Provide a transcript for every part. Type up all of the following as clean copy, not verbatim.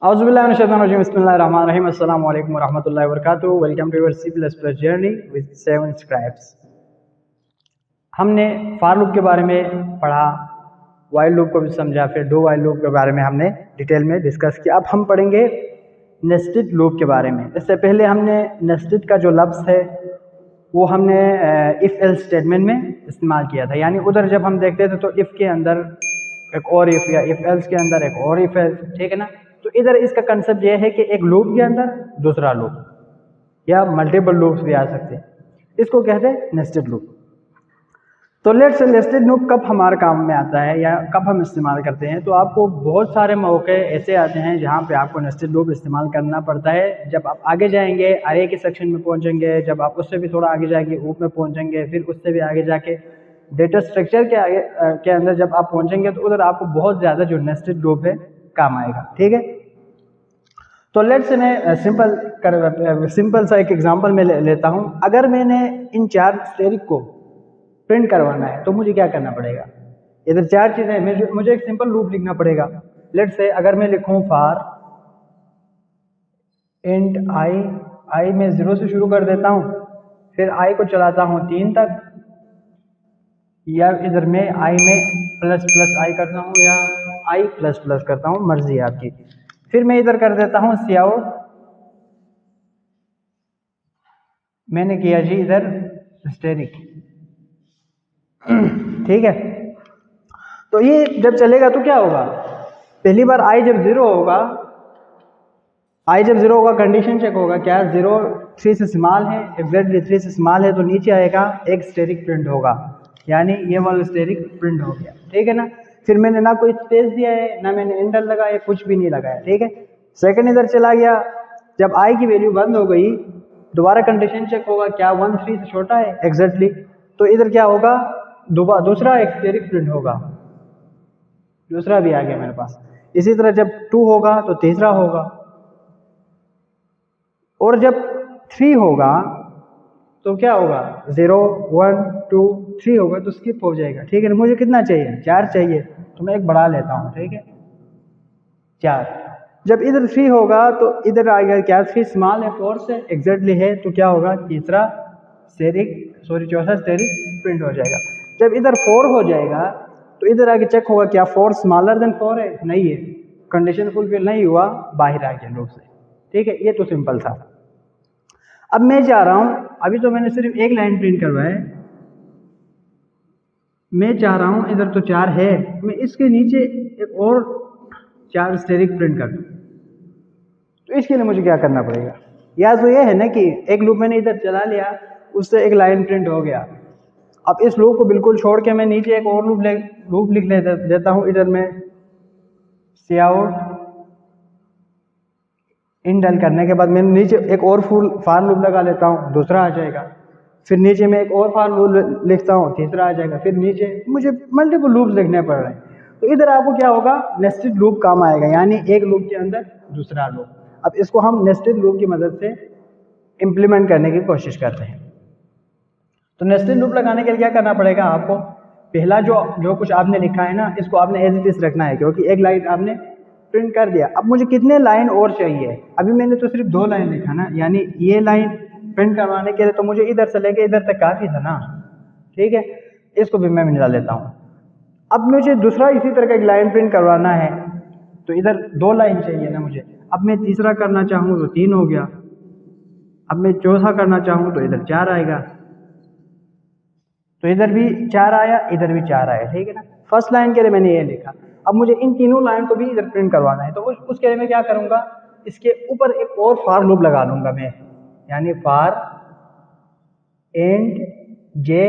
औज़ुबिल्लाहिमिनश्शैतानिर्रजीम बिस्मिल्लाहिर्रहमानिर्रहीम अस्सलामु अलैकुम वरहमतुल्लाहि वबरकातुहू। Welcome to your C++ journey with 7 scripts. हमने फॉर लूप के बारे में पढ़ा, वाइल लूप को भी समझा, फिर डू वाइल लूप के बारे में हमने डिटेल में डिस्कस किया। अब हम पढ़ेंगे नेस्टेड लूप के बारे में। इससे पहले हमने नेस्टेड का जो लफ्ज़ है वो हमने इफ़ एल्स स्टेटमेंट में इस्तेमाल किया था। यानी उधर जब हम देखते थे तो इफ़ के अंदर एक और इफ़ या इफ़ एल्स के अंदर एक और इफ़ एल्स, ठीक है ना। तो इधर इसका कंसेप्ट यह है कि एक लूप के अंदर दूसरा लूप या मल्टीपल लूप्स भी आ सकते हैं, इसको कहते हैं नेस्टेड लूप। तो लेट्स से नेस्टेड लूप कब हमारे काम में आता है या कब हम इस्तेमाल करते हैं। तो आपको बहुत सारे मौके ऐसे आते हैं जहां पे आपको नेस्टेड लूप इस्तेमाल करना पड़ता है। जब आप आगे जाएंगे अरे के सेक्शन में पहुंचेंगे, जब आप उससे भी थोड़ा आगे जाके ऊप में पहुंचेंगे, फिर उससे भी आगे जाके डेटा स्ट्रक्चर के आगे के अंदर जब आप पहुंचेंगे तो उधर आपको बहुत ज़्यादा जो नेस्टेड लूप है काम आएगा, ठीक है। तो लेट्स से मैं सिंपल सा एक एग्जांपल में लेता हूं। अगर मैंने इन चार स्टेरिक को प्रिंट करवाना है तो मुझे क्या करना पड़ेगा। इधर चार चीज़ें, मुझे एक सिंपल लूप लिखना पड़ेगा। लेट्स से अगर मैं लिखूं फॉर इंट आई में 0 से शुरू कर देता हूं, फिर आई को चलाता हूं 3 तक, या इधर में आई में प्लस प्लस आई करता हूँ या आई प्लस प्लस करता हूँ, मर्जी है आपकी। फिर मैं इधर कर देता हूँ सियाउट, मैंने किया जी इधर स्टेरिक, ठीक है। तो ये जब चलेगा तो क्या होगा, पहली बार आई जब 0 होगा कंडीशन चेक होगा, क्या 0 3 से स्मॉल है, एग्जैक्टली 3 से स्मॉल है, तो नीचे आएगा एक स्टेरिक प्रिंट होगा, यानी ये वाला स्टेरिक प्रिंट हो गया, ठीक है ना। फिर मैंने ना कोई स्पेस दिया है, ना मैंने इंटर लगाया, कुछ भी नहीं लगाया, ठीक है। सेकंड इधर चला गया, जब आई की वैल्यू बंद हो गई दोबारा कंडीशन चेक होगा, क्या 1 3 से छोटा है, एग्जैक्टली, तो इधर क्या होगा, दूसरा एक स्टेरिक प्रिंट होगा, दूसरा भी आ गया मेरे पास। इसी तरह जब 2 होगा तो तीसरा होगा, और जब 3 होगा तो क्या होगा, 0 1 2 3 होगा तो स्किप हो जाएगा, ठीक है ना। मुझे कितना चाहिए, 4 चाहिए, तो मैं एक बढ़ा लेता हूँ, ठीक है, 4। जब इधर 3 होगा तो इधर आएगा क्या, 3 स्मॉल है 4 से, एग्जैक्टली है, तो क्या होगा, चौथा स्टेरिक प्रिंट हो जाएगा। जब इधर 4 हो जाएगा तो इधर आगे चेक होगा, क्या 4 स्मॉलर देन 4 है, नहीं है, कंडीशन फुलफिल नहीं हुआ, बाहर आ गया लूप से, ठीक है। ये तो सिंपल था। अब मैं जा रहा हूं, अभी तो मैंने सिर्फ एक लाइन प्रिंट करवाया है, मैं चाह रहा हूं इधर तो 4 है, मैं इसके नीचे एक और 4 स्टेरिक प्रिंट कर दूं। तो इसके लिए मुझे क्या करना पड़ेगा, या तो ये है ना कि एक लूप मैंने इधर चला लिया, उससे एक लाइन प्रिंट हो गया। अब इस लूप को बिल्कुल छोड़ के मैं नीचे एक और लूप लिख देता हूं, इधर में सियाउट इन डल करने के बाद मैं नीचे एक और फॉर लूप लगा लेता हूँ, दूसरा आ जाएगा। फिर नीचे में एक और फॉर लूप लिखता हूँ, तीसरा आ जाएगा। फिर नीचे मुझे मल्टीपल लूप लिखने पड़ रहे हैं, तो इधर आपको क्या होगा, नेस्टेड लूप काम आएगा, यानी एक लूप के अंदर दूसरा लूप। अब इसको हम नेस्टेड लूप की मदद से इम्प्लीमेंट करने की कोशिश करते हैं। तो नेस्टेड लूप लगाने के लिए क्या करना पड़ेगा आपको, पहला जो कुछ आपने लिखा है ना, इसको आपने एज इट इज रखना है, क्योंकि एक लाइन आपने प्रिंट कर दिया। अब मुझे कितने लाइन और चाहिए, अभी मैंने तो सिर्फ 2 लाइन लिखा ना, यानी ये लाइन प्रिंट करवाने के लिए तो मुझे इधर से लेके इधर तक काफ़ी था ना, ठीक है। इसको भी मैं मिला लेता हूँ। अब मुझे दूसरा इसी तरह का एक लाइन प्रिंट करवाना है, तो इधर 2 लाइन चाहिए ना मुझे। अब मैं तीसरा करना चाहूँ तो 3 हो गया, अब मैं चौथा करना चाहूँ तो इधर 4 आएगा, तो इधर भी 4 आया, इधर भी 4 आया, ठीक है ना। फर्स्ट लाइन के लिए मैंने ये लिखा। अब मुझे इन तीनों लाइन को भी इधर प्रिंट करवाना है, तो उसके लिए मैं क्या करूंगा, इसके ऊपर एक और फॉर लूप लगा लूंगा मैं, यानी फॉर एंड जे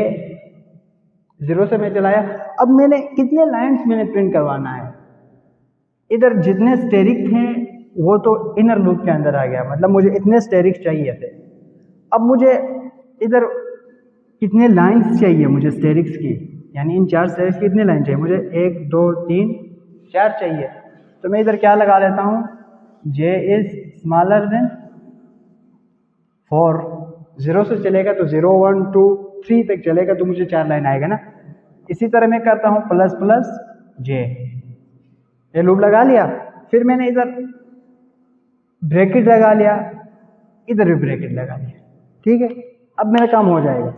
0 से मैं चलाया। अब मैंने कितने लाइंस मैंने प्रिंट करवाना है, इधर जितने स्टेरिक थे वो तो इनर लूप के अंदर आ गया, मतलब मुझे इतने स्टेरिक चाहिए थे। अब मुझे इधर कितने लाइंस चाहिए मुझे स्टेरिक्स की, यानी इन 4 स्टेरिक्स की कितने लाइन चाहिए मुझे, 1 2 3 4 चाहिए। तो मैं इधर क्या लगा लेता हूँ, j इज स्मॉलर देन 4, 0 से चलेगा तो 0 1 2 3 तक चलेगा, तो मुझे 4 लाइन आएगा ना। इसी तरह मैं करता हूँ प्लस प्लस j, ये लूप लगा लिया। फिर मैंने इधर ब्रैकेट लगा लिया, इधर भी ब्रैकेट लगा लिया, ठीक है। अब मेरा काम हो जाएगा।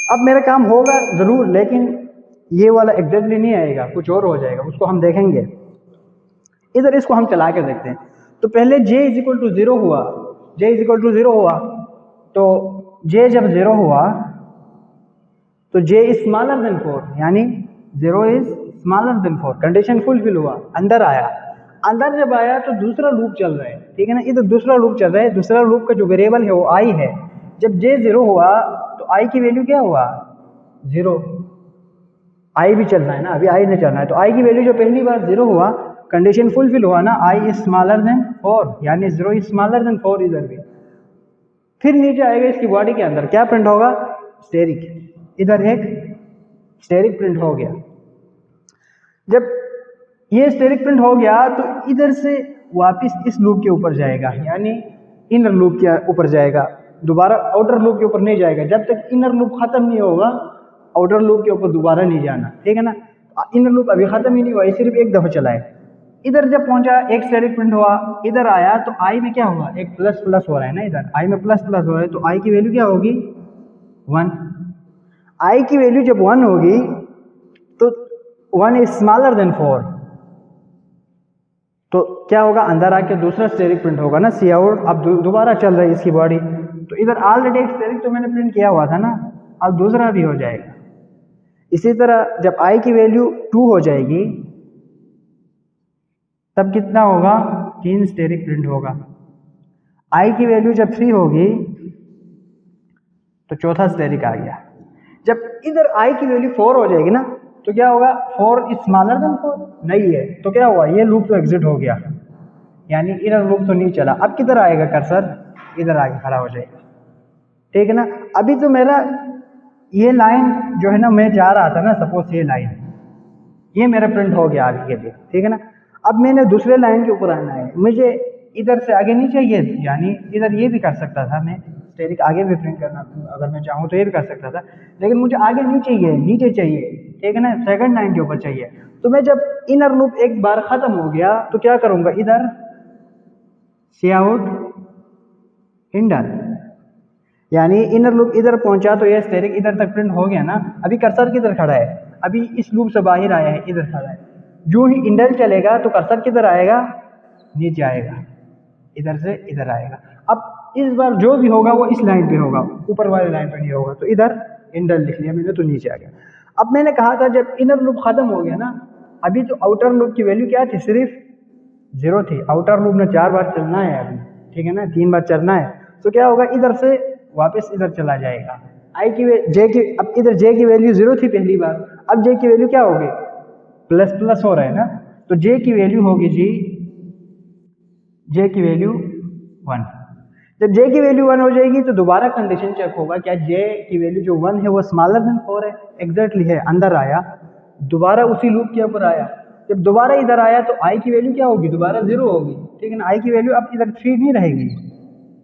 अब मेरा काम होगा ज़रूर, लेकिन ये वाला एग्जैक्टली नहीं आएगा, कुछ और हो जाएगा, उसको हम देखेंगे। इधर इसको हम चला के देखते हैं। तो पहले j इज इक्वल टू 0 हुआ, j इज इक्वल टू 0 हुआ, तो j जब 0 हुआ तो j इज स्मॉलर देन 4, यानी 0 is smaller then 4, condition fulfil हुआ, अंदर आया। अंदर जब आया तो दूसरा लूप चल रहा है, ठीक है ना, इधर दूसरा लूप चल रहा है। दूसरा लूप का जो वेरिएबल है वो i है। जब j 0 हुआ तो i की वैल्यू क्या हुआ, 0। i भी चलना है ना, अभी i नहीं चलना है, तो i की वैल्यू जो पहली बार 0 हुआ, कंडीशन फुलफिल हुआ ना, i इज स्मॉलर देन 4, यानी 0 इज स्मॉलर देन 4 इधर भी। फिर नीचे आएगा इसकी बॉडी के अंदर क्या प्रिंट होगा, स्टेरिक, इधर एक स्टेरिक प्रिंट हो गया। जब ये स्टेरिक प्रिंट हो गया तो इधर से वापस इस लूप के ऊपर जाएगा, यानी इनर लूप के ऊपर जाएगा, दोबारा आउटर लूप के ऊपर नहीं जाएगा। जब तक इनर लूप खत्म नहीं होगा आउटर लूप के ऊपर दोबारा नहीं जाना, ठीक है ना। इनर लूप अभी खत्म ही नहीं हुआ, सिर्फ एक दफा चला है। इधर जब पहुंचा एक स्टेरिक प्रिंट हुआ, इधर आया तो आई में क्या हुआ, एक प्लस प्लस हो रहा है ना, इधर आई में प्लस प्लस हो रहा है, तो आई की वैल्यू क्या होगी, 1। आई की वैल्यू जब 1 होगी तो 1 इज स्मॉलर देन 4, तो क्या होगा, अंदर आके दूसरा स्टेरिक प्रिंट होगा ना, सी आउट। अब दोबारा चल रही है इसकी बॉडी, तो इधर ऑलरेडी एक स्टेरिक तो मैंने प्रिंट किया हुआ था ना, अब दूसरा भी हो जाएगा। इसी तरह जब आई की वैल्यू 2 हो जाएगी तब कितना होगा, 3 स्टेरिक प्रिंट होगा। आई की वैल्यू जब 3 होगी तो चौथा स्टेरिक आ गया। जब इधर आई की वैल्यू 4 हो जाएगी ना, तो क्या होगा, 4 इज स्मॉलर देन 4 नहीं है, तो क्या हुआ, ये लूप तो एग्जिट हो गया, यानी इधर लूप तो नहीं चला। अब किधर आएगा कर्सर, इधर आके खड़ा हो जाएगा, ठीक है ना। अभी तो मेरा ये लाइन जो है ना, मैं जा रहा था ना, सपोज ये लाइन, ये मेरा प्रिंट हो गया आगे के लिए, ठीक है ना। अब मैंने दूसरे लाइन के ऊपर आना है, मुझे इधर से आगे नहीं चाहिए, यानी इधर ये भी कर सकता था मैं, स्टेरिक आगे भी प्रिंट करना, अगर मैं चाहूँ तो ये भी कर सकता था, लेकिन मुझे आगे नहीं चाहिए, नीचे चाहिए, ठीक है ना, सेकंड लाइन के ऊपर चाहिए। तो मैं जब इनर लूप एक बार खत्म हो गया तो क्या करूंगा, इधर सी आउट इंडर, यानी इनर लूप इधर पहुंचा तो ये स्टेरिक इधर तक प्रिंट हो गया ना। अभी कर्सर किधर खड़ा है, अभी इस लूप से बाहर आया है, इधर खड़ा है। जो ही इंडल चलेगा तो कर्सर किधर आएगा, नीचे आएगा, इधर से इधर आएगा। अब इस बार जो भी होगा वो इस लाइन पे होगा, ऊपर वाले लाइन पे नहीं होगा, तो इधर इंडल लिख लिया मैंने, तो नीचे आ गया। अब मैंने कहा था जब इनर लूप खत्म हो गया ना, अभी तो आउटर लूप की वैल्यू क्या थी, सिर्फ 0 थी। आउटर लूप में 4 बार चलना है अभी, ठीक है ना, 3 बार चलना है, तो क्या होगा, इधर से वापस इधर चला जाएगा। आई की जे की, अब इधर जे की वैल्यू 0 थी पहली बार, अब जे की वैल्यू क्या होगी, प्लस प्लस हो रहा है ना, तो जे की वैल्यू होगी जी, जे की वैल्यू 1। जब जे की वैल्यू 1 हो जाएगी तो दोबारा कंडीशन चेक होगा, क्या जे की वैल्यू जो 1 है वो स्मॉलर देन 4 है, एग्जैक्टली है, अंदर आया, दोबारा उसी लूप के ऊपर आया। जब दोबारा इधर आया तो आई की वैल्यू क्या होगी, दोबारा 0 होगी, ठीक है ना। आई की वैल्यू अब इधर 3 नहीं रहेगी,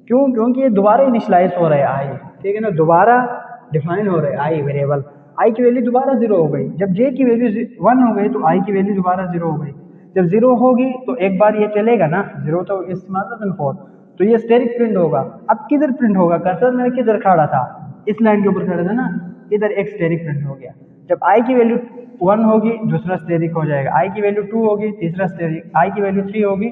क्यों, क्योंकि ये दोबारा इनिशियलाइज हो रहा है आई, ठीक है ना, दोबारा डिफाइन हो रहा है आई वेरिएबल। आई की वैल्यू दोबारा 0 हो गई। जब जे की वैल्यू 1 हो गई तो आई की वैल्यू दोबारा 0 हो गई। जब 0 होगी तो एक बार ये चलेगा ना, 0 तो इज स्मॉलर देन 4, तो ये स्टेरिक प्रिंट होगा। अब किधर प्रिंट होगा, कर्सर मेरा किधर खड़ा था, इस लाइन के ऊपर खड़ा था ना, इधर एक स्टेरिक प्रिंट हो गया। जब आई की वैल्यू 1 होगी दूसरा स्टेरिक हो जाएगा, आई की वैल्यू 2 होगी तीसरा स्टेरिक, आई की वैल्यू 3 होगी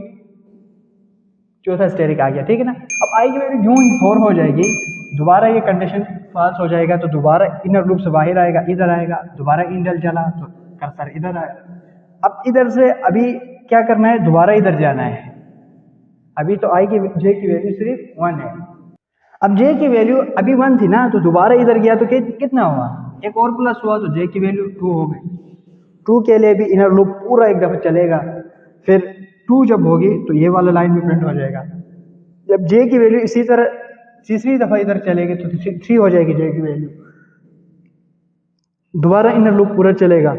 चौथा स्टेरिक आ गया, ठीक है ना। अब आई की वैल्यू जो ही 4 हो जाएगी, दोबारा ये कंडीशन फॉल्स हो जाएगा, तो दोबारा इनर लूप से बाहर आएगा, इधर आएगा, दोबारा इंडल चला तो कर्सर इधर आएगा। अब इधर से अभी क्या करना है, दोबारा इधर जाना है। अभी तो आई की जे की वैल्यू सिर्फ 1 है। अब जे की वैल्यू अभी 1 थी ना, तो दोबारा इधर गया तो कितना हुआ, एक और प्लस हुआ, तो जे की वैल्यू 2 हो गई। 2 के लिए भी इनर लूप पूरा एक दफा चलेगा, फिर 2 जब होगी तो ये वाला लाइन भी प्रिंट हो जाएगा। जब जे की वैल्यू इसी तरह तीसरी दफा इधर चलेगी तो 3 हो जाएगी जे की वैल्यू, दोबारा इनर लूप पूरा चलेगा,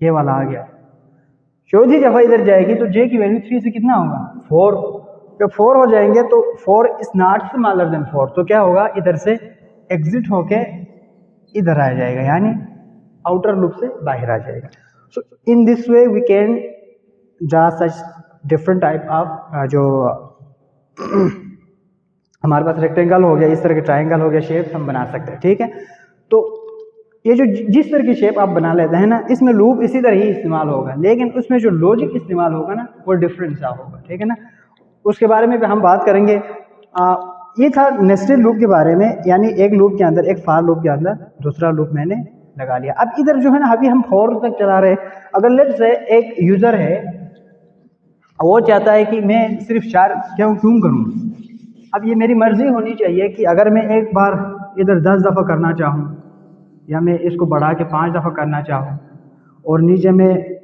ये वाला आ गया। चौथी दफा इधर जाएगी तो जे की वैल्यू 3 से कितना होगा, 4। जब 4 हो जाएंगे तो 4 इज नॉट स्मॉलर देन 4, तो क्या होगा, इधर से एग्जिट होके इधर आ जाएगा, यानी आउटर लूप से बाहर आ जाएगा। So in this way we can draw such different type of जो हमारे पास रेक्टेंगल हो गया, इस तरह के ट्राइंगल हो गया, शेप हम बना सकते हैं। ठीक है, तो ये जो जिस तरह की शेप आप बना लेते हैं ना, इसमें लूप इसी तरह ही इस्तेमाल होगा, लेकिन उसमें जो लॉजिक इस्तेमाल होगा ना वो डिफरेंट सा होगा। ठीक है ना, उसके बारे में भी हम बात करेंगे। ये था नेस्टेड लूप के बारे में, यानी एक लूप के अंदर, एक फार लूप के अंदर दूसरा लूप मैंने लगा लिया। अब इधर जो है ना, अभी हम फॉर तक चला रहे हैं। अगर लेट्स से एक यूजर है, वो चाहता है कि मैं सिर्फ 4 क्यों करूँ। अब ये मेरी मर्जी होनी चाहिए कि अगर मैं एक बार इधर 10 दफ़ा करना चाहूँ, या मैं इसको बढ़ा के 5 दफ़ा करना चाहूँ, और नीचे में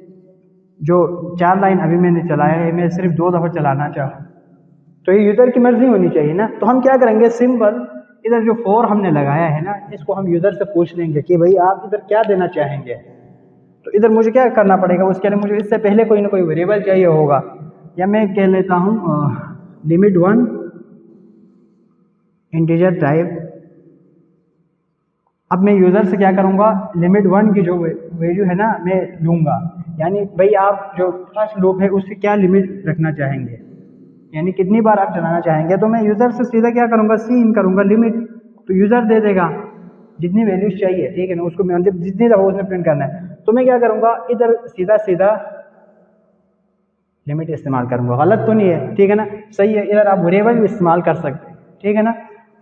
जो 4 लाइन अभी मैंने चलाया है मैं सिर्फ 2 दफ़ा चलाना चाहूँ, तो ये यूज़र की मर्जी होनी चाहिए ना। तो हम क्या करेंगे, सिंपल इधर जो फॉर हमने लगाया है ना, इसको हम यूज़र से पूछ लेंगे कि भाई आप इधर क्या देना चाहेंगे। तो इधर मुझे क्या करना पड़ेगा, उसके लिए मुझे इससे पहले कोई ना कोई वेरिएबल चाहिए होगा, या मैं कह लेता हूँ लिमिट 1 इंटीजर टाइप। अब मैं यूज़र से क्या करूँगा, लिमिट 1 की जो वैल्यू है ना मैं लूँगा, यानी भाई आप जो फर्स्ट लूप है उससे क्या लिमिट रखना चाहेंगे, यानी कितनी बार आप चलाना चाहेंगे। तो मैं यूज़र से सीधा क्या करूँगा, सी इन करूँगा लिमिट, तो यूज़र दे देगा जितनी वैल्यूज चाहिए। ठीक है ना, उसको मैं जितनी दफ़ा उसने प्रिंट करना है, तो मैं क्या करूँगा, इधर सीधा लिमिट इस्तेमाल करूँगा। गलत तो नहीं है, ठीक है ना, सही है। इधर आप वेरिएबल भी इस्तेमाल कर सकते हैं, ठीक है ना,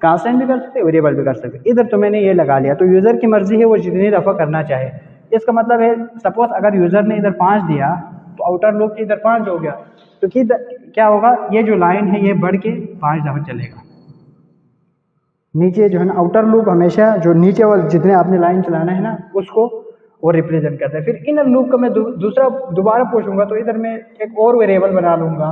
कांस्टेंट भी कर सकते हैं, वेरिएबल भी कर सकते हैं। इधर तो मैंने ये लगा लिया, तो यूज़र की मर्जी है वो जितनी दफ़ा करना चाहे। इसका मतलब है सपोज अगर यूज़र ने इधर 5 दिया तो आउटर लूप इधर 5 हो गया, तो क्या होगा, ये जो लाइन है ये बढ़ के 5 दफ़ा चलेगा। नीचे जो है ना आउटर लूप हमेशा जो नीचे वाले जितने आपने लाइन चलाना है ना उसको वो रिप्रेजेंट करता है। फिर इनर लूप का मैं दूसरा दोबारा पूछूंगा, तो इधर मैं एक और वेरिएबल बना लूँगा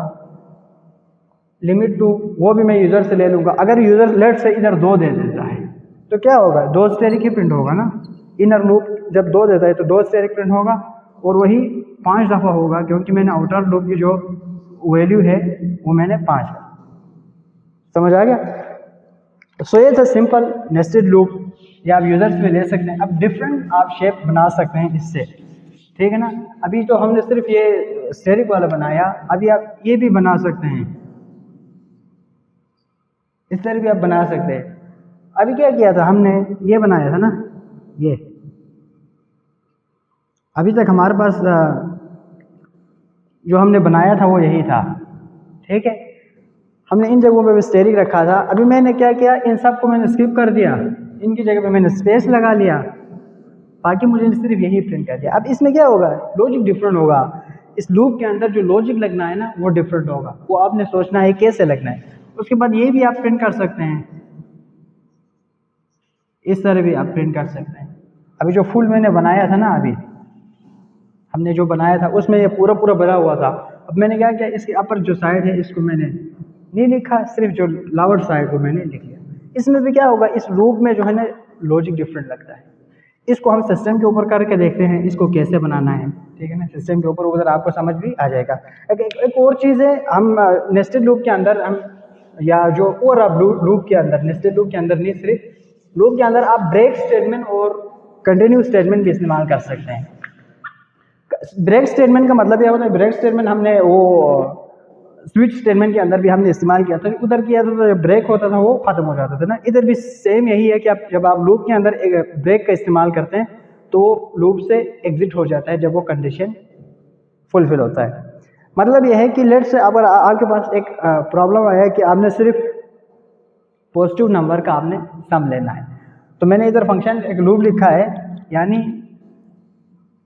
लिमिट 2, वो भी मैं यूज़र से ले लूँगा। अगर यूज़र लेट से इधर 2 दे देता है तो क्या होगा, 2 स्टेरिक ही प्रिंट होगा ना। इनर लूप जब 2 देता है तो 2 स्टेरिक प्रिंट होगा, और वही 5 दफ़ा होगा, क्योंकि मैंने आउटर लूप की जो वैल्यू है वो मैंने 5 है। समझ आ गया। सो ये था सिंपल नेस्टेड लूप, या आप यूज़र्स में ले सकते हैं। अब डिफरेंट आप शेप बना सकते हैं इससे, ठीक है ना। अभी तो हमने सिर्फ ये स्टेरिक वाला बनाया, अभी आप ये भी बना सकते हैं, इस तरह भी आप बना सकते हैं। अभी क्या किया था हमने, ये बनाया था ना, ये अभी तक हमारे पास जो हमने बनाया था वो यही था, ठीक है। हमने इन जगहों पे भी स्टेरिक रखा था। अभी मैंने क्या किया, इन सब को मैंने स्किप कर दिया, इनकी जगह पे मैंने स्पेस लगा लिया, बाकी मुझे सिर्फ यही प्रिंट कर दिया। अब इसमें क्या होगा, लॉजिक डिफरेंट होगा। इस लूप के अंदर जो लॉजिक लगना है ना वो डिफरेंट होगा, वो आपने सोचना है कैसे लगना है। उसके बाद ये भी आप प्रिंट कर सकते हैं, इस तरह भी आप प्रिंट कर सकते हैं। अभी जो फुल मैंने बनाया था ना, अभी हमने जो बनाया था उसमें ये पूरा भरा हुआ था। अब मैंने क्या किया, इसके अपर जो साइड है इसको मैंने नहीं लिखा, सिर्फ जो लोअर साइड को मैंने लिख लिया। इसमें भी क्या होगा, इस लूप में जो है ना लॉजिक डिफरेंट लगता है। इसको हम सिस्टम के ऊपर करके देखते हैं इसको कैसे बनाना है, ठीक है ना। सिस्टम के ऊपर उधर आपको समझ भी आ जाएगा। एक और चीज़ है, हम नेस्टेड लूप के अंदर हम, या जो और आप लूप के अंदर, नेस्टेड लूप के अंदर नहीं, सिर्फ लूप के अंदर आप ब्रेक स्टेटमेंट और कंटिन्यू स्टेटमेंट भी इस्तेमाल कर सकते हैं। ब्रेक स्टेटमेंट का मतलब यह होता है, ब्रेक स्टेटमेंट हमने वो स्विच स्टेटमेंट के अंदर भी हमने इस्तेमाल किया था। उधर किया था तो जब ब्रेक होता था वो खत्म हो जाता था ना। इधर भी सेम यही है कि आप जब आप लूप के अंदर एक ब्रेक का इस्तेमाल करते हैं तो लूप से एग्जिट हो जाता है जब वो कंडीशन फुलफिल होता है। मतलब यह है कि लेट से अगर आपके पास एक प्रॉब्लम आया है कि आपने सिर्फ पॉजिटिव नंबर का आपने सम लेना है, तो मैंने इधर फंक्शन एक लूप लिखा है, यानी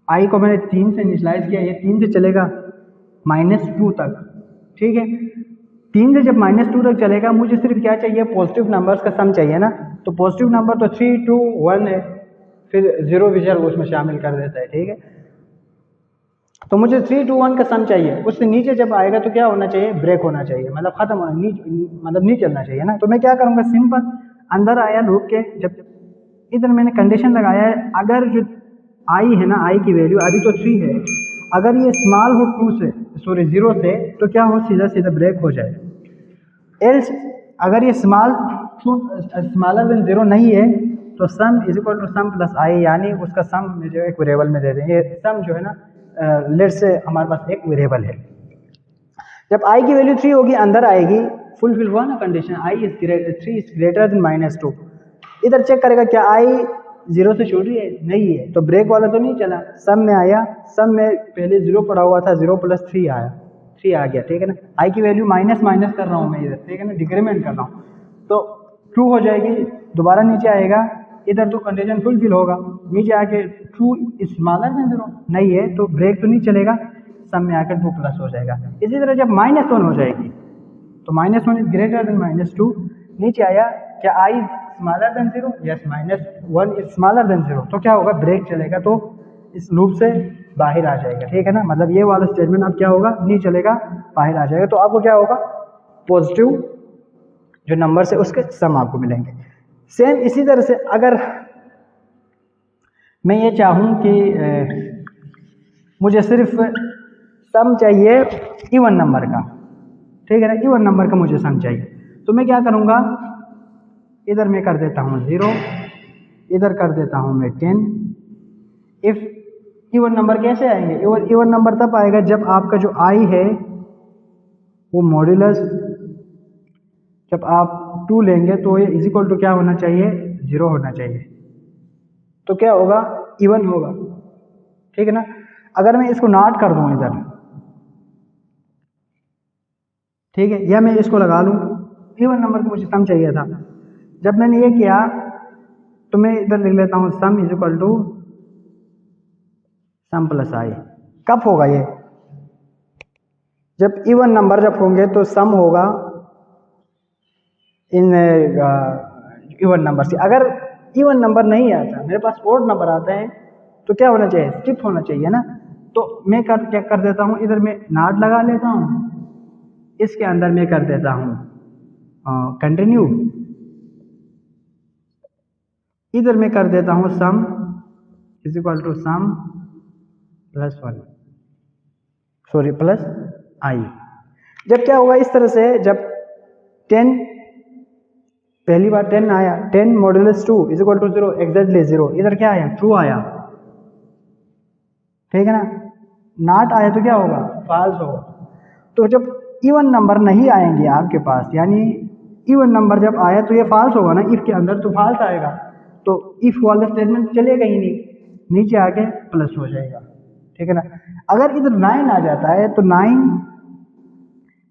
आई को मैंने 3 से इनिशियलाइज किया, ये 3 से चलेगा -2 तक, ठीक है। 3 से जब -2 तक चलेगा, मुझे सिर्फ क्या चाहिए, पॉजिटिव नंबर्स का सम चाहिए ना। तो पॉजिटिव नंबर तो 3, 2, 1 है, फिर 0 भी उसमें शामिल कर देता है, ठीक है। तो मुझे 3, 2, 1 का सम चाहिए। उससे नीचे जब आएगा तो क्या होना चाहिए, ब्रेक होना चाहिए, मतलब खत्म होना, मतलब नहीं चलना चाहिए ना। तो मैं क्या करूँगा, सिंपल अंदर आया लूप के, जब इधर मैंने कंडीशन लगाया है, अगर जो आई है ना, आई की वैल्यू अभी तो 3 है, अगर ये स्मॉल हो 0 से, तो क्या हो, सीधा ब्रेक हो जाए। एल्स अगर ये स्मॉलर देन 0 नहीं है तो sum is equal to sum plus i, यानी उसका सम जो एक वेरिएबल में दे दें। ये सम जो है ना, लेट से हमारे पास एक वेरिएबल है। जब आई की वैल्यू 3 होगी अंदर आएगी, फुलफिल हुआ ना condition, I is 3 is greater than -2। इधर चेक करेगा क्या आई 0 से छोटी है, नहीं है, तो ब्रेक वाला तो नहीं चला। सम में आया, सम में पहले 0 पड़ा हुआ था, 0 + 3 आया, 3 आ गया, ठीक है ना। आई की वैल्यू माइनस माइनस कर रहा हूँ मैं इधर, ठीक है ना, डिक्रीमेंट कर रहा हूँ, तो ट्रू हो जाएगी, दोबारा नीचे आएगा, इधर तो कंडीशन फुलफिल होगा, नीचे आके ट्रू स्मॉलर देन 0 नहीं है तो ब्रेक तो नहीं चलेगा, सम में आकर 2+ हो जाएगा। इसी तरह जब -1 हो जाएगी तो -1 इज ग्रेटर देन -2, नीचे आया क्या I smaller than 0, yes -1 is smaller than 0, तो क्या होगा, ब्रेक चलेगा, तो इस लूप से बाहर आ जाएगा, ठीक है ना। मतलब ये वाला स्टेटमेंट अब क्या होगा, नहीं चलेगा, बाहर आ जाएगा। तो आपको क्या होगा, पॉजिटिव जो नंबर से उसके सम आपको मिलेंगे। सेम इसी तरह से अगर मैं ये चाहूँ कि मुझे सिर्फ सम चाहिए इवन नंबर का, ठीक है ना, इवन नंबर का मुझे सम चाहिए, तो मैं क्या करूँगा, इधर मैं कर देता हूँ 0, इधर कर देता हूँ मैं 10। इफ इवन नंबर कैसे आएंगे, इवन नंबर तब आएगा जब आपका जो आई है वो मॉड्यूलस, जब आप 2 लेंगे तो ये इज इक्वल टू क्या होना चाहिए, 0 होना चाहिए, तो क्या होगा, इवन होगा, ठीक है ना। अगर मैं इसको नॉट कर दूं इधर, ठीक है, या मैं इसको लगा लूं, इवन नंबर को मुझे सम चाहिए था, जब मैंने ये किया तो मैं इधर लिख लेता हूं sum is equal to sum plus I. कब होगा ये, जब इवन नंबर जब होंगे तो सम होगा इन इवन नंबर से। अगर इवन नंबर नहीं आता, मेरे पास ओड नंबर आता है, तो क्या होना चाहिए, स्किप होना चाहिए ना। तो मैं क्या कर देता हूँ, इधर मैं नॉट लगा लेता हूँ, इसके अंदर मैं कर देता हूँ कंटिन्यू, इधर मैं कर देता हूँ sum is equal to sum +1, sorry plus I. जब क्या होगा इस तरह से, जब 10 पहली बार 10 आया, 10 modulus 2 is equal to 0, exactly 0, इधर क्या आया, ट्रू आया, ठीक है ना। नॉट आया तो क्या होगा, फॉल्स होगा। तो जब इवन नंबर नहीं आएंगे आपके पास, यानी इवन नंबर जब आया तो ये फॉल्स होगा ना, इफ के अंदर तो फॉल्स आएगा, तो इफ वाला स्टेटमेंट चलेगा ही नहीं, नीचे आके प्लस हो जाएगा, ठीक है ना। अगर इधर 9 आ जाता है तो 9,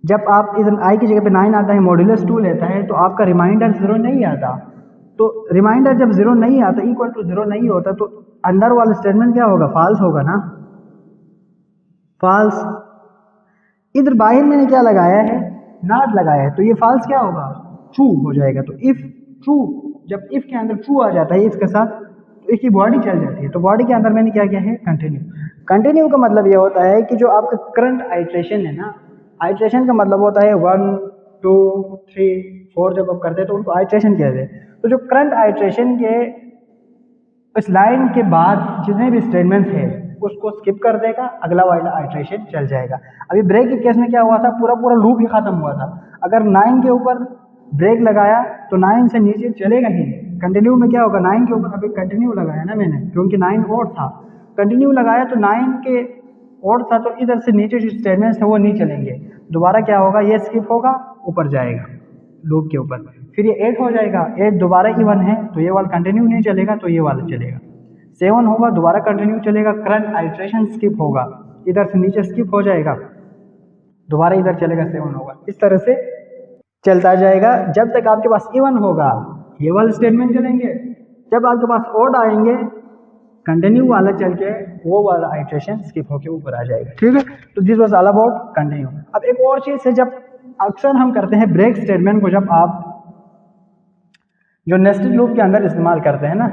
जब आप इधर आई की जगह पे 9 आता है, मॉड्यूलस 2 लेता है, तो आपका रिमाइंडर 0 नहीं आता। तो रिमाइंडर जब 0 नहीं आता, इक्वल टू 0 नहीं होता, तो अंदर वाला स्टेटमेंट क्या होगा, फॉल्स होगा ना, फॉल्स। इधर बाहर मैंने क्या लगाया है, नॉट लगाया है, तो ये फॉल्स क्या होगा, ट्रू हो जाएगा। तो इफ ट्रू, जब इफ के अंदर ट्रू आ जाता है इसके साथ, तो इसकी बॉडी चल जाती है। तो बॉडी के अंदर मैंने क्या किया है, कंटिन्यू। कंटिन्यू का मतलब ये होता है कि जो आपका करंट आइट्रेशन है ना, आइट्रेशन का मतलब होता है 1 2 3 4 जब आप करते हैं तो उनको आइट्रेशन कहते हैं। तो जो करंट आइट्रेशन के इस लाइन के बाद जितने भी स्टेटमेंट्स हैं उसको स्किप कर देगा, अगला वाला आइट्रेशन चल जाएगा। अभी ब्रेक के केस में क्या हुआ था, पूरा पूरा लूप ही खत्म हुआ था। अगर 9 के ऊपर ब्रेक लगाया तो 9 से नीचे चलेगा ही नहीं। कंटिन्यू में क्या होगा, 9 के ऊपर अभी कंटिन्यू लगाया ना मैंने, क्योंकि 9 और था, कंटिन्यू लगाया तो 9 के और था, तो इधर से नीचे जो स्टेटमेंट्स है वो नहीं चलेंगे। दोबारा क्या होगा, ये स्किप होगा, ऊपर जाएगा लूप के ऊपर, फिर ये 8 हो जाएगा, 8 दोबारा इवन है तो ये वाला कंटिन्यू नहीं चलेगा, तो ये वाला चलेगा। 7 होगा, दोबारा कंटिन्यू चलेगा, करंट आइट्रेशन स्किप होगा, इधर से नीचे स्किप हो जाएगा, दोबारा इधर चलेगा, 7 होगा, इस तरह से चलता जाएगा जब तक आपके पास इवन होगा, ये वाले स्टेटमेंट चलेंगे। जब आपके पास ओड आएंगे, कंटिन्यू वाला चल के वो वाला आइट्रेशन स्किप होके ऊपर आ जाएगा, ठीक है। तो this was all about continue. अब एक और चीज है, जब अक्सर हम करते हैं ब्रेक स्टेटमेंट को, जब आप जो नेस्टेड लूप के अंदर इस्तेमाल करते हैं ना,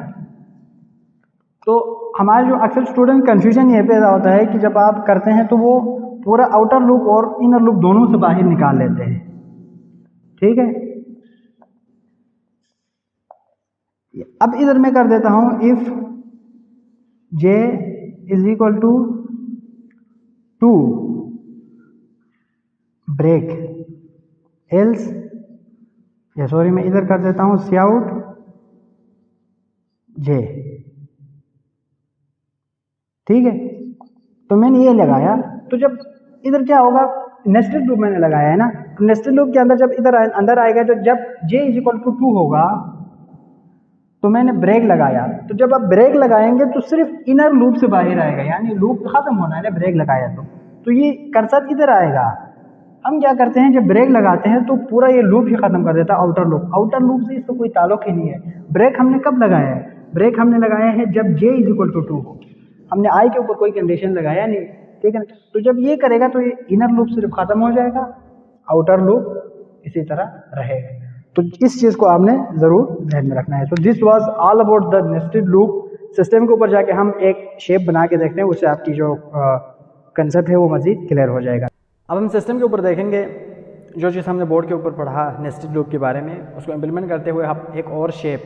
तो हमारे जो अक्सर स्टूडेंट कंफ्यूजन ये पैदा होता है कि जब आप करते हैं तो वो पूरा आउटर लूप और इनर लूप दोनों से बाहर निकाल लेते हैं, ठीक है। अब इधर मैं कर देता हूं if j is equal to 2 break else, या सॉरी मैं इधर कर देता हूं सी आउट j, ठीक है। तो मैंने ये लगाया, तो जब इधर क्या होगा, नेस्टेड लूप मैंने लगाया है ना, तो नेस्टेड लूप के अंदर जब इधर अंदर आएगा, तो जब j = 2 होगा तो मैंने ब्रेक लगाया, तो जब आप ब्रेक लगाएंगे तो सिर्फ इनर लूप से बाहर आएगा, यानी लूप खत्म होना है ना ब्रेक लगाया तो ये कर्सर किधर आएगा। हम क्या करते हैं, जब ब्रेक लगाते हैं तो पूरा ये लूप ही खत्म कर देता है, आउटर लूप से इसका कोई ताल्लुक ही नहीं है। ब्रेक हमने कब लगाया है, ब्रेक हमने लगाया है जब j = 2 हो, हमने i के ऊपर कोई कंडीशन लगाया नहीं, ठीक है ना। तो जब ये करेगा तो ये इनर लूप सिर्फ खत्म हो जाएगा, आउटर लूप इसी तरह रहेगा। तो इस चीज़ को आपने ज़रूर ध्यान में रखना है। तो this was all about the nested loop. System के ऊपर जाके हम एक शेप बना के देखते हैं, उससे आपकी जो कंसेप्ट है वो मज़ीद क्लियर हो जाएगा। अब हम सिस्टम के ऊपर देखेंगे जो चीज़ हमने बोर्ड के ऊपर पढ़ा नेस्टेड लूप के बारे में, उसको इम्प्लीमेंट करते हुए हम एक और शेप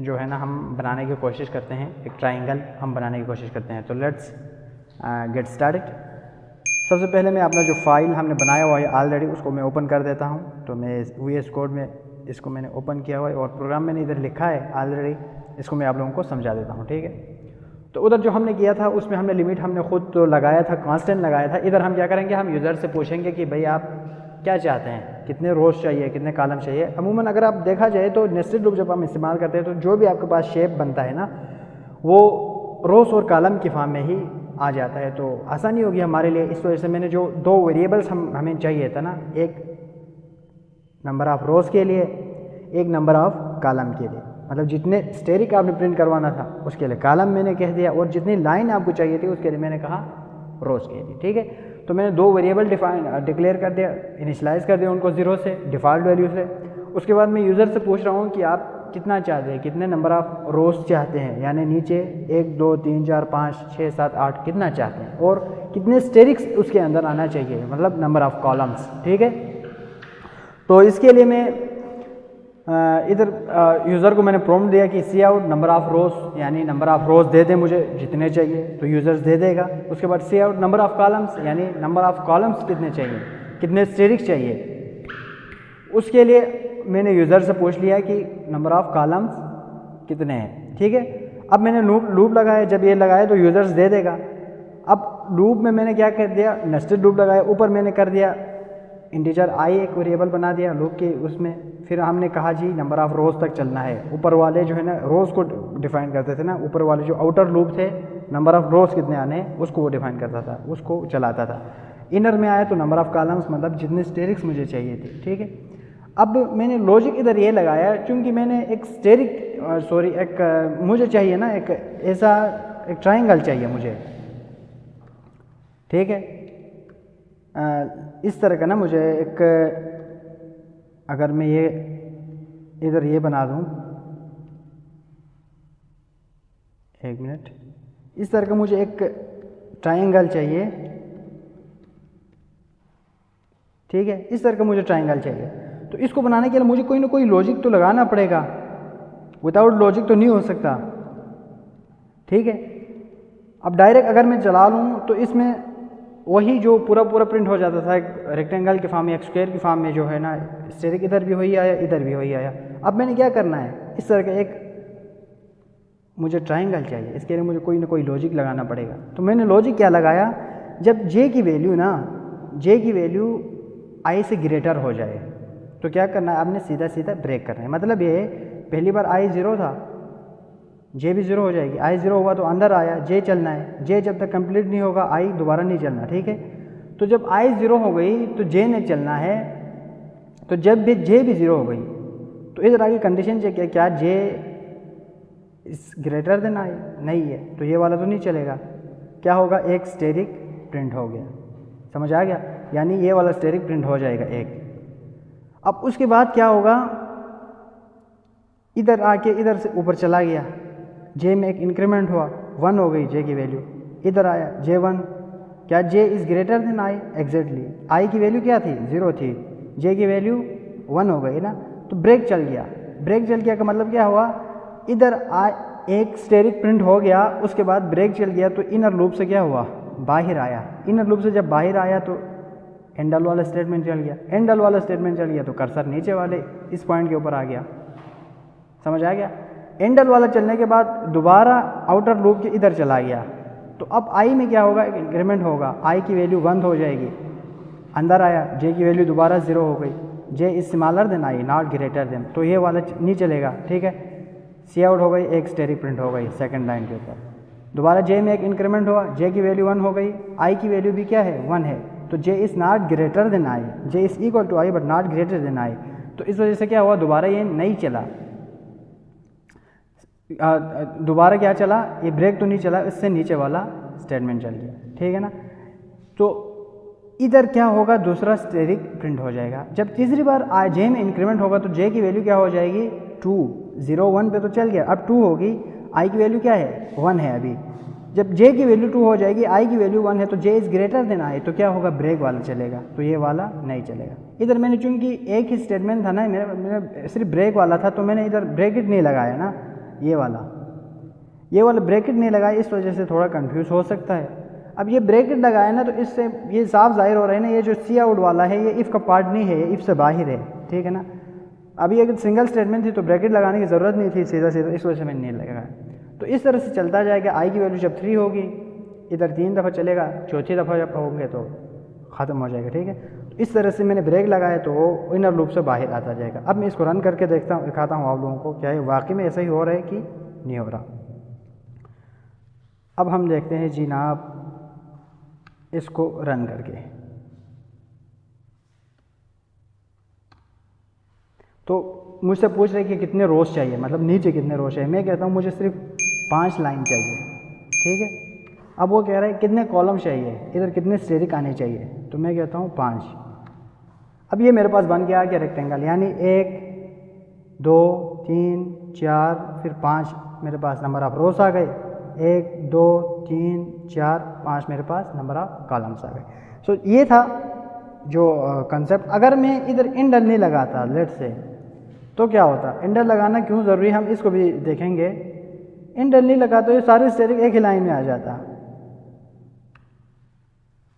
जो है ना हम बनाने की कोशिश करते हैं, एक ट्राइंगल हम बनाने की कोशिश करते हैं। तो लेट्स गेट स्टार्टेड। सबसे पहले मैं अपना जो फाइल हमने बनाया हुआ है ऑलरेडी उसको मैं ओपन कर देता हूँ। तो मैं VS कोड में इसको मैंने ओपन किया हुआ है और प्रोग्राम मैंने इधर लिखा है ऑलरेडी, इसको मैं आप लोगों को समझा देता हूँ, ठीक है। तो उधर जो हमने किया था उसमें हमने लिमिट हमने खुद तो लगाया था, कांस्टेंट लगाया था। इधर हम क्या करेंगे, हम यूज़र से पूछेंगे कि भाई आप क्या चाहते हैं, कितने रोज़ चाहिए, कितने कॉलम चाहिए। अमूमन अगर आप देखा जाए तो नेस्टेड लूप जब हम इस्तेमाल करते हैं तो जो भी आपके पास शेप बनता है ना वो रोज़ और कॉलम की फॉर्म में ही आ जाता है, तो आसानी होगी हमारे लिए। इस वजह से मैंने जो दो वेरिएबल्स हमें चाहिए था ना, एक नंबर ऑफ़ रोज़ के लिए, एक नंबर ऑफ़ कॉलम के लिए, मतलब जितने स्टेरिक आपने प्रिंट करवाना था उसके लिए कॉलम मैंने कह दिया, और जितनी लाइन आपको चाहिए थी उसके लिए मैंने कहा रोज़ के लिए, ठीक है। तो मैंने दो वेरिएबल डिक्लेयर कर दिया, इनिशलाइज़ कर दिया उनको 0 से, डिफ़ॉल्ट वैल्यू से। उसके बाद मैं यूज़र से पूछ रहा हूँ कि आप कितना चाहते हैं, कितने नंबर ऑफ़ रोज़ चाहते हैं, यानी नीचे 1 2 3 4 5 6 7 8 कितना चाहते हैं, और कितने स्टेरिक्स उसके अंदर आना चाहिए, मतलब नंबर ऑफ़ कॉलम्स, ठीक है। तो इसके लिए मैं इधर यूज़र को मैंने प्रॉम्प्ट दिया कि सी आउट नंबर ऑफ़ रोज़, यानी नंबर ऑफ़ रोज़ दे दे मुझे जितने चाहिए, तो यूज़र्स दे देगा। उसके बाद सी आउट नंबर ऑफ़ कॉलम्स, यानी नंबर ऑफ़ कॉलम्स कितने चाहिए, कितने स्टेरिक्स चाहिए। उसके लिए मैंने यूज़र से पूछ लिया कि नंबर ऑफ़ कॉलम्स कितने हैं, ठीक है। अब मैंने लूप लगाया, जब ये लगाया तो यूज़र्स दे देगा। अब लूप में मैंने क्या कर दिया, नेस्टेड लूप लगाया, ऊपर मैंने कर दिया इंटीजर i एक वेरिएबल बना दिया लूप के उसमें। फिर हमने कहा जी नंबर ऑफ़ रोज़ तक चलना है। ऊपर वाले जो है ना रोज़ को डिफ़ाइन करते थे ना, ऊपर वाले जो आउटर लूप थे नंबर ऑफ़ रोज़ कितने आने हैं उसको वो डिफ़ाइन करता था, उसको चलाता था। इनर में आया तो नंबर ऑफ़ कॉलम्स, मतलब जितने स्टेरिक्स मुझे चाहिए थे, ठीक है। अब मैंने लॉजिक इधर ये लगाया क्योंकि मैंने एक मुझे चाहिए ना एक ऐसा एक ट्राइंगल चाहिए मुझे, ठीक है। इस तरह का ना मुझे एक, अगर मैं ये इधर ये बना दूं, एक मिनट, इस तरह का मुझे एक ट्राइंगल चाहिए, ठीक है। इस तरह का मुझे ट्राइंगल चाहिए। तो इसको बनाने के लिए मुझे कोई ना कोई लॉजिक तो लगाना पड़ेगा, विदाउट लॉजिक तो नहीं हो सकता, ठीक है। अब डायरेक्ट अगर मैं चला लूँ तो इसमें वही जो पूरा प्रिंट हो जाता था, एक रेक्टेंगल के फॉर्म में, एक स्क्वायर की फॉर्म में जो है ना, स्टेरिक इधर भी वही आया, इधर भी वही आया। अब मैंने क्या करना है, इस तरह का एक मुझे ट्राइंगल चाहिए, इसके लिए मुझे कोई ना कोई लॉजिक लगाना पड़ेगा। तो मैंने लॉजिक क्या लगाया, जब j की वैल्यू i से ग्रेटर हो जाए तो क्या करना है, आपने सीधा सीधा ब्रेक करना है। मतलब ये पहली बार i 0 था, j भी 0 हो जाएगी, i 0 हुआ तो अंदर आया, j चलना है, j जब तक कंप्लीट नहीं होगा i दोबारा नहीं चलना, ठीक है। तो जब i 0 हो गई तो j ने चलना है, तो जब भी j भी 0 हो गई तो इधर आगे कंडीशन चेक किया, क्या j इस ग्रेटर देन i नहीं है, तो ये वाला तो नहीं चलेगा। क्या होगा, एक स्टेरिक प्रिंट हो गया, समझ आ गया, यानी ये वाला स्टेरिक प्रिंट हो जाएगा एक। अब उसके बाद क्या होगा, इधर आके इधर से ऊपर चला गया, j में एक इंक्रीमेंट हुआ, 1 हो गई j की वैल्यू, इधर आया j1, क्या j is greater than i, exactly i की वैल्यू क्या थी, 0 थी, j की वैल्यू 1 हो गई ना, तो ब्रेक चल गया का मतलब क्या हुआ, इधर एक स्टेरिक प्रिंट हो गया, उसके बाद ब्रेक चल गया तो इनर लूप से क्या हुआ, बाहर आया। इनर लूप से जब बाहर आया तो एंडल वाला स्टेटमेंट चल गया, तो कर्सर नीचे वाले इस पॉइंट के ऊपर आ गया, समझ आ गया। एंडल वाला चलने के बाद दोबारा आउटर लूप के इधर चला गया, तो अब i में क्या होगा, एक इंक्रीमेंट होगा, i की वैल्यू 1 हो जाएगी, अंदर आया, जे की वैल्यू दोबारा 0 हो गई, J is smaller than I not greater than, तो ये वाला नहीं चलेगा, ठीक है। सी आउट हो गई, एक स्टेरिक प्रिंट हो गई सेकंड लाइन के ऊपर। दोबारा जे में एक इंक्रीमेंट हुआ, जे की वैल्यू 1 हो गई, आई की वैल्यू भी क्या है 1 है, तो J is not greater than I, J is equal to I but not greater than I, तो इस वजह से क्या हुआ, दोबारा ये नहीं चला। दोबारा क्या चला, ये ब्रेक तो नहीं चला, इससे नीचे वाला स्टेटमेंट चल गया, ठीक है ना। तो इधर क्या होगा, दूसरा स्टेरिक प्रिंट हो जाएगा। जब तीसरी बार जे में इंक्रीमेंट होगा तो जे की वैल्यू क्या हो जाएगी 2, 0 1 पे तो चल गया, अब 2 होगी, आई की वैल्यू क्या है 1 है अभी। जब जे की वैल्यू 2 हो जाएगी, आई की वैल्यू 1 है, तो J is greater than I, तो क्या होगा, ब्रेक वाला चलेगा, तो ये वाला नहीं चलेगा। इधर मैंने चूंकि एक ही स्टेटमेंट था ना, मेरा सिर्फ ब्रेक वाला था, तो मैंने इधर ब्रैकेट नहीं लगाया ना, ये वाला ब्रैकेट नहीं लगाया, इस वजह से थोड़ा कंफ्यूज हो सकता है। अब ये ब्रैकेट लगाया ना, तो इससे ये साफ जाहिर हो रहा है ना, ये जो सी आउट वाला है ये इफ़ का पार्ट नहीं है, ये इफ़ से बाहर है, ठीक है ना। अभी अगर सिंगल स्टेटमेंट थी तो ब्रैकेट लगाने की ज़रूरत नहीं थी, सीधा सीधा, इस वजह से मैंने नहीं लगाया। तो इस तरह से चलता जाएगा, आई की वैल्यू जब 3 होगी, इधर 3 दफ़ा चलेगा, चौथी दफ़ा जब होंगे तो ख़त्म हो जाएगा, ठीक है। तो इस तरह से मैंने ब्रेक लगाया तो वो इनर लूप से बाहर आता जाएगा। अब मैं इसको रन करके देखता हूँ, दिखाता हूँ आप लोगों को क्या है वाकई में ऐसा ही हो रहा है कि नहीं हो रहा। अब हम देखते हैं जनाब इसको रन करके, तो मुझसे पूछ रहे कि कितने रोज चाहिए, मतलब नीचे कितने रोज चाहिए। मैं कहता हूँ मुझे सिर्फ 5 लाइन चाहिए, ठीक है। अब वो कह रहा है कितने कॉलम चाहिए, इधर कितने स्टेरिक आने चाहिए, तो मैं कहता हूँ 5। अब ये मेरे पास बन गया क्या रेक्टेंगल, यानी 1 2 3 4 फिर 5 मेरे पास नंबर ऑफ रोज आ गए, 1 2 3 4 5 मेरे पास नंबर ऑफ कॉलम्स आ गए। सो ये था जो कंसेप्ट। अगर मैं इधर इंडल नहीं लगाता लेट से, तो क्या होता, इंडल लगाना क्यों ज़रूरी, हम इसको भी देखेंगे। इंडल नहीं लगा तो ये सारे स्टेरिक एक ही लाइन में आ जाता,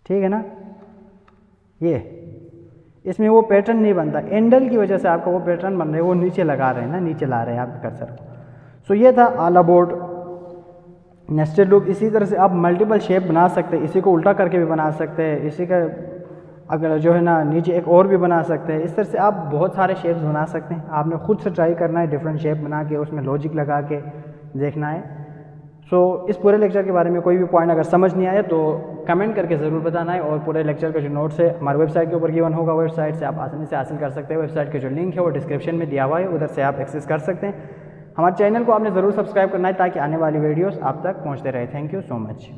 ठीक है ना। ये इसमें वो पैटर्न नहीं बनता, एंडल की वजह से आपका वो पैटर्न बन रहा है, वो नीचे लगा रहे हैं ना, नीचे ला रहे हैं आप कर्सर को। सो ये था ऑल अबाउट नेस्टेड लूप। इसी तरह से आप मल्टीपल शेप बना सकते हैं, इसी को उल्टा करके भी बना सकते हैं, इसी का अगर जो है ना नीचे एक और भी बना सकते हैं। इस तरह से आप बहुत सारे शेप्स बना सकते हैं, आपने खुद से ट्राई करना है, डिफरेंट शेप बना के उसमें लॉजिक लगा के देखना है। सो इस पूरे लेक्चर के बारे में कोई भी पॉइंट अगर समझ नहीं आया तो कमेंट करके ज़रूर बताना है, और पूरे लेक्चर का जो नोट्स है हमारे वेबसाइट के ऊपर गिवन होगा, वेबसाइट से आप आसानी से हासिल कर सकते हैं। वेबसाइट का जो लिंक है वो डिस्क्रिप्शन में दिया हुआ है, उधर से आप एक्सेस कर सकते हैं। हमारे चैनल को आपने ज़रूर सब्सक्राइब करना है ताकि आने वाली वीडियोस आप तक पहुंचते रहे। Thank you so much.